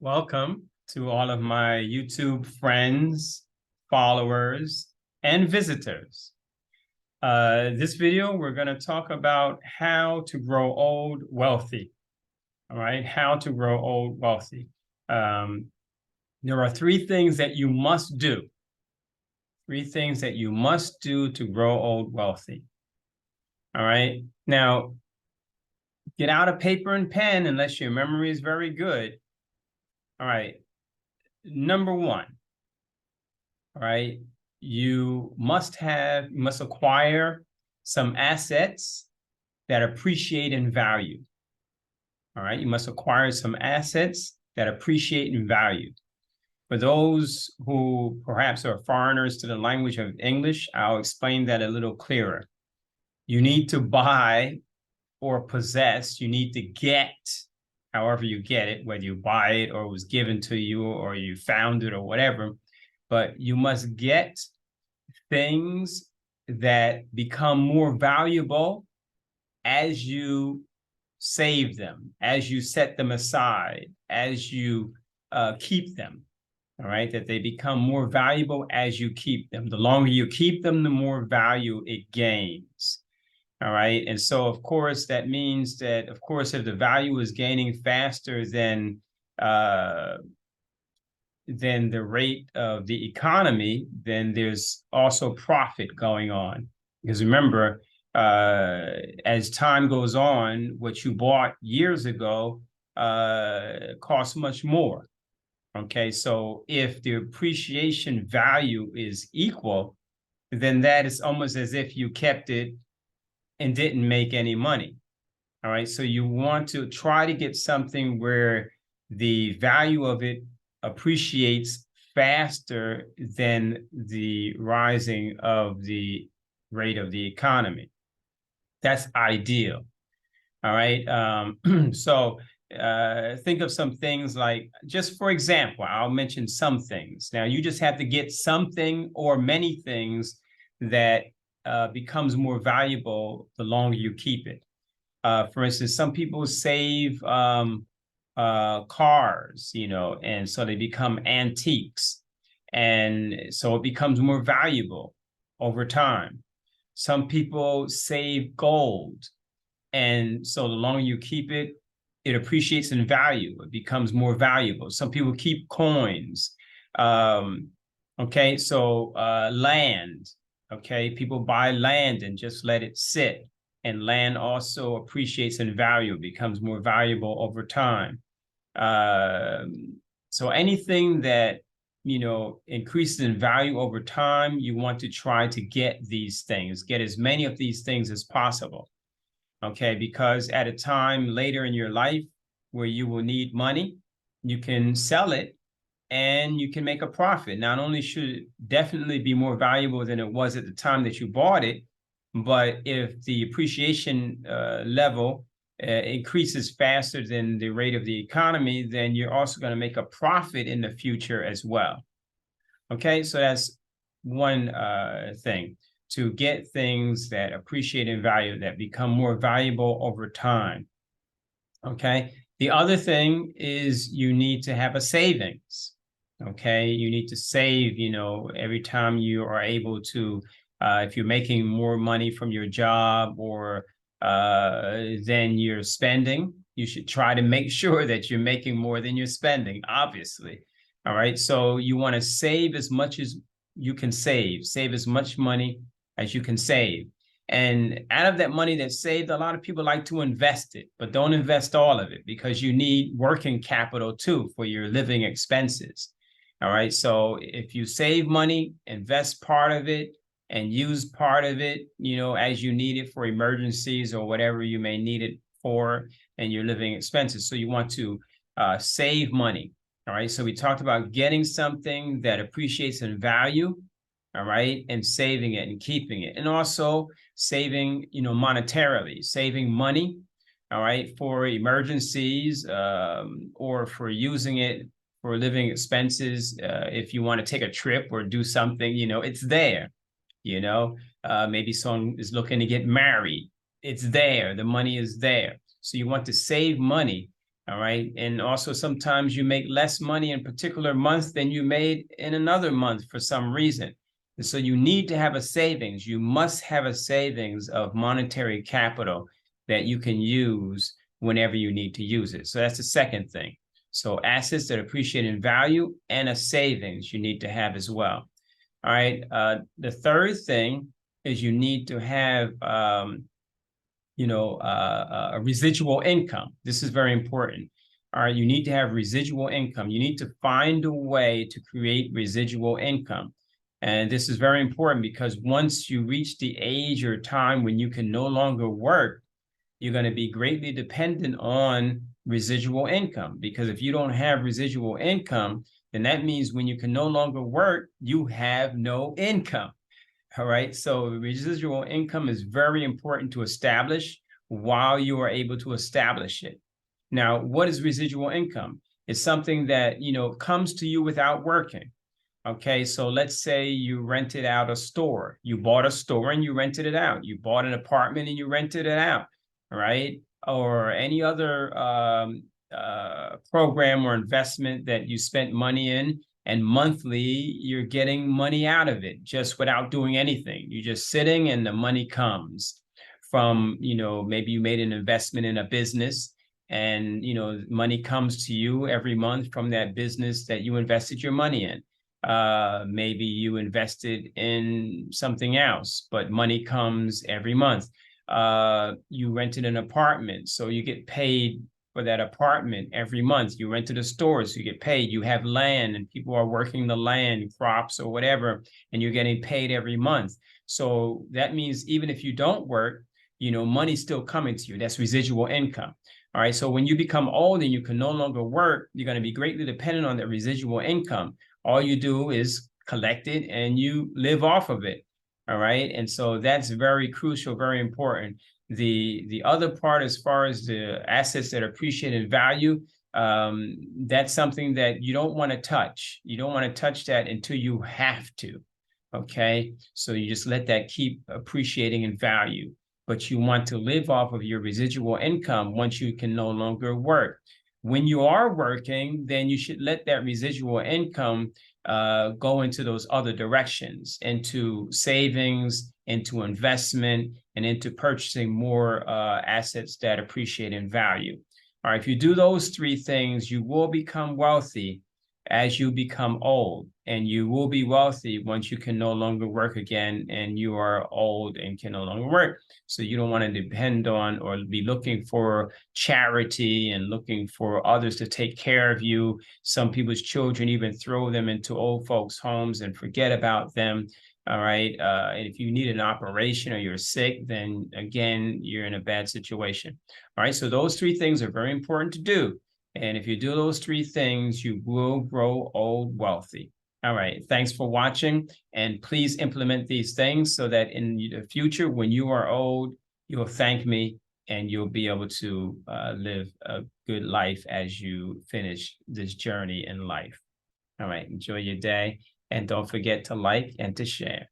Welcome to all of my YouTube friends, followers, and visitors. This video, we're going to talk about how to grow old wealthy. All right, how to grow old wealthy. There are three things that you must do. Three things that you must do to grow old wealthy. All right, now get out a paper and pen unless your memory is very good. All right. Number one, all right, you must acquire some assets that appreciate in value. All right, you must acquire some assets that appreciate in value. For those who perhaps are foreigners to the language of English, I'll explain that a little clearer. You need to buy or possess, you need to get, however you get it, whether you buy it or it was given to you or you found it or whatever, but you must get things that become more valuable as you save them, as you set them aside, as you keep them, all right? That they become more valuable as you keep them. The longer you keep them, the more value it gains. All right. And so, of course, that means that, of course, if the value is gaining faster than the rate of the economy, then there's also profit going on. Because remember, as time goes on, what you bought years ago costs much more. Okay. So if the appreciation value is equal, then that is almost as if you kept it and didn't make any money. All right. So you want to try to get something where the value of it appreciates faster than the rising of the rate of the economy. That's ideal. All right. So think of some things like, just for example, I'll mention some things. Now, you just have to get something or many things that becomes more valuable the longer you keep it. For instance, some people save cars, and so they become antiques. And so it becomes more valuable over time. Some people save gold. And so the longer you keep it, it appreciates in value. It becomes more valuable. Some people keep coins. Okay, so land. Okay, people buy land and just let it sit. And land also appreciates in value, becomes more valuable over time. So anything that, increases in value over time, you want to try to get these things, get as many of these things as possible. Okay, because at a time later in your life where you will need money, you can sell it and you can make a profit. Not only should it definitely be more valuable than it was at the time that you bought it, but if the appreciation level increases faster than the rate of the economy, then you're also going to make a profit in the future as well. Okay, so that's one thing, to get things that appreciate in value, that become more valuable over time. Okay, the other thing is you need to have a savings. Okay, you need to save, every time you are able to, if you're making more money from your job or than you're spending, you should try to make sure that you're making more than you're spending, obviously. All right, so you want to save as much as you can save as much money as you can save. And out of that money that's saved, a lot of people like to invest it, but don't invest all of it, because you need working capital too for your living expenses. All right. So if you save money, invest part of it and use part of it, as you need it for emergencies or whatever you may need it for, and your living expenses. So you want to save money. All right. So we talked about getting something that appreciates in value. All right. And saving it and keeping it. And also saving, monetarily, saving money. All right. For emergencies or for using it for living expenses. If you want to take a trip or do something, it's there. Maybe someone is looking to get married. It's there. The money is there. So you want to save money. All right. And also sometimes you make less money in a particular month than you made in another month for some reason. And so you need to have a savings. You must have a savings of monetary capital that you can use whenever you need to use it. So that's the second thing. So assets that appreciate in value and a savings you need to have as well. All right. The third thing is you need to have a residual income. This is very important. All right, you need to have residual income. You need to find a way to create residual income. And this is very important because once you reach the age or time when you can no longer work, you're going to be greatly dependent on residual income. Because if you don't have residual income, then that means when you can no longer work, you have no income. All right. So residual income is very important to establish while you are able to establish it. Now, what is residual income? It's something that, comes to you without working. Okay. So let's say you rented out a store. You bought a store and you rented it out. You bought an apartment and you rented it out. Right. Or any other program or investment that you spent money in, and monthly you're getting money out of it just without doing anything. You're just sitting and the money comes from, maybe you made an investment in a business and, money comes to you every month from that business that you invested your money in. Maybe you invested in something else, but money comes every month. You rented an apartment, so you get paid for that apartment every month. You rented a store, so you get paid. You have land and people are working the land, crops or whatever, and you're getting paid every month. So that means even if you don't work, money's still coming to you. That's residual income. All right. So when you become old and you can no longer work, you're going to be greatly dependent on that residual income. All you do is collect it and you live off of it. All right. And so that's very crucial, very important. The other part, as far as the assets that appreciate in value, that's something that you don't want to touch. You don't want to touch that until you have to. Okay. So you just let that keep appreciating in value, but you want to live off of your residual income once you can no longer work. When you are working, then you should let that residual income go into those other directions, into savings, into investment, and into purchasing more assets that appreciate in value. All right, if you do those three things, you will become wealthy as you become old, and you will be wealthy once you can no longer work again and you are old and can no longer work. So you don't want to depend on or be looking for charity and looking for others to take care of you. Some people's children even throw them into old folks' homes and forget about them. All right. And if you need an operation or you're sick, then again, you're in a bad situation. All right. So those three things are very important to do. And if you do those three things, you will grow old wealthy. All right. Thanks for watching. And please implement these things so that in the future, when you are old, you'll thank me and you'll be able to live a good life as you finish this journey in life. All right. Enjoy your day. And don't forget to like and to share.